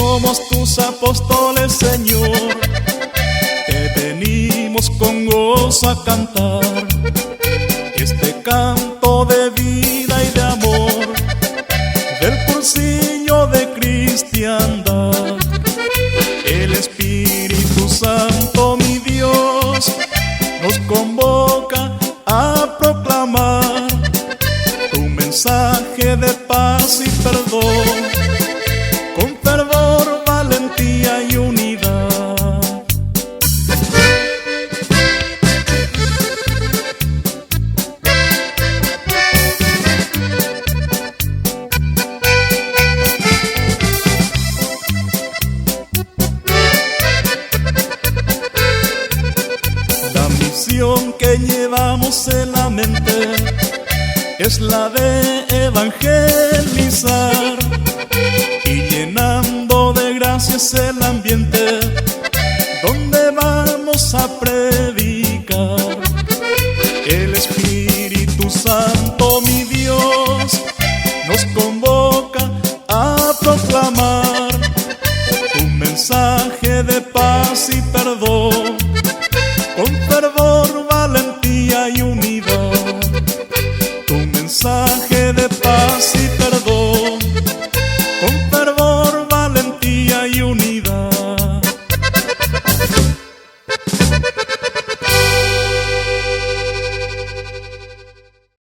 Somos tus apóstoles, Señor, te venimos con gozo a cantar este canto de vida y de amor, del cursillo de cristiandad. El Espíritu Santo, mi Dios, nos convoca a proclamar tu mensaje de paz y perdón, con fervor, valentía y unidad. La misión que llevamos en la mente es la de evangelizar, y llenando de gracias el ambiente donde vamos a predicar. El Espíritu Santo, mi Dios, nos convoca a proclamar tu mensaje de paz y perdón, con fervor, valentía y unidad. Tu mensaje de paz y